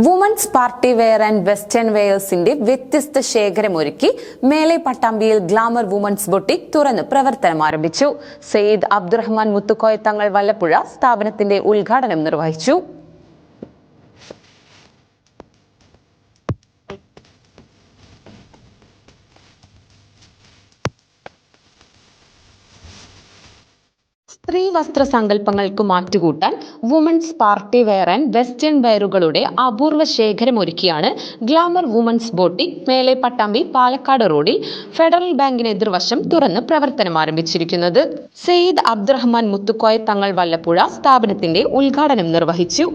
Women's party wear and western വെയേഴ്സിന്റെ വ്യത്യസ്ത ശേഖരമൊരുക്കി മേലെ പട്ടാമ്പിയിൽ ഗ്ലാമർ വുമൻസ് ബൊട്ടിക് തുറന്ന് പ്രവർത്തനം ആരംഭിച്ചു. സയ്യിദ് അബ്ദുറഹ്മാൻ മുത്തുക്കോയ തങ്ങൾ വല്ലപ്പുഴ സ്ഥാപനത്തിന്റെ ഉദ്ഘാടനം നിർവഹിച്ചു. സ്ത്രീ വസ്ത്ര സങ്കല്പങ്ങൾക്ക് മാറ്റുകൂട്ടാൻ women's party wear and western വെയറുകളുടെ അപൂർവ ശേഖരമൊരുക്കിയാണ് ഗ്ലാമർ വുമൻസ് ബൊട്ടിക് മേലെ പട്ടാമ്പി പാലക്കാട് റോഡിൽ ഫെഡറൽ ബാങ്കിന് എതിർവശം തുറന്ന് പ്രവർത്തനം ആരംഭിച്ചിരിക്കുന്നത്. സയ്യിദ് അബ്ദുറഹ്മാൻ മുത്തുക്കോയ തങ്ങൾ വല്ലപ്പുഴ സ്ഥാപനത്തിന്റെ ഉദ്ഘാടനം നിർവഹിച്ചു.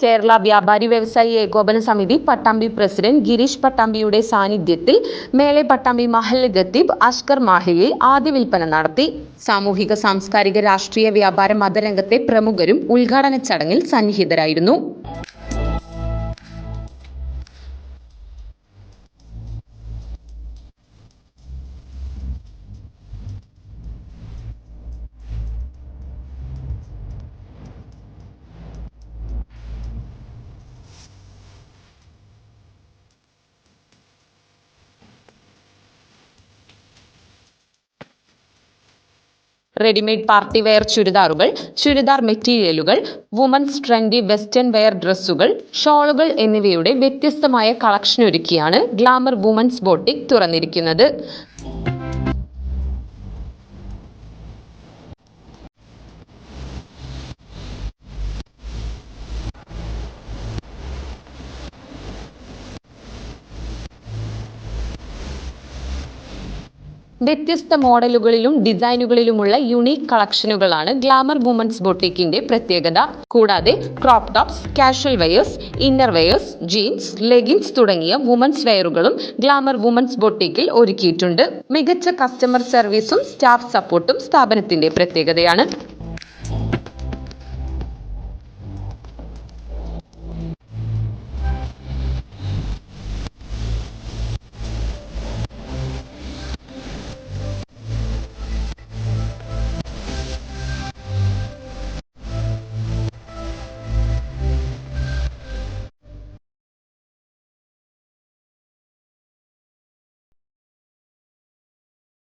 കേരള വ്യാപാരി വ്യവസായി ഏകോപന സമിതി പട്ടാമ്പി പ്രസിഡന്റ് ഗിരീഷ് പട്ടാമ്പിയുടെ സാന്നിധ്യത്തിൽ മേലെ പട്ടാമ്പി മഹല്ല് ഖത്തീബ് അഷ്കർ മാഹിയിൽ ആദ്യ വിൽപ്പന നടത്തി. സാമൂഹിക സാംസ്കാരിക രാഷ്ട്രീയ വ്യാപാര മതരംഗത്തെ പ്രമുഖരും ഉദ്ഘാടന ചടങ്ങിൽ സന്നിഹിതരായിരുന്നു. റെഡിമെയ്ഡ് പാർട്ടി വെയർ ചുരിദാറുകൾ, ചുരിദാർ മെറ്റീരിയലുകൾ, വുമൻസ് ട്രെൻഡി വെസ്റ്റേൺ വെയർ ഡ്രസ്സുകൾ, ഷോളുകൾ എന്നിവയുടെ വ്യത്യസ്തമായ കളക്ഷനൊരുക്കിയാണ് ഗ്ലാമർ വുമൻസ് ബൊട്ടിക് തുറന്നിരിക്കുന്നത്. വ്യത്യസ്ത മോഡലുകളിലും ഡിസൈനുകളിലുമുള്ള യുണീക്ക് കളക്ഷനുകളാണ് ഗ്ലാമർ വുമൻസ് ബൊട്ടിക്കിന്റെ പ്രത്യേകത. കൂടാതെ crop tops, casual wears, inner wears, jeans, leggings തുടങ്ങിയ വുമൻസ് വെയറുകളും ഗ്ലാമർ വുമൻസ് ബൊട്ടിക്കിൽ ഒരുക്കിയിട്ടുണ്ട്. മികച്ച കസ്റ്റമർ സർവീസും സ്റ്റാഫ് സപ്പോർട്ടും സ്ഥാപനത്തിന്റെ പ്രത്യേകതയാണ്.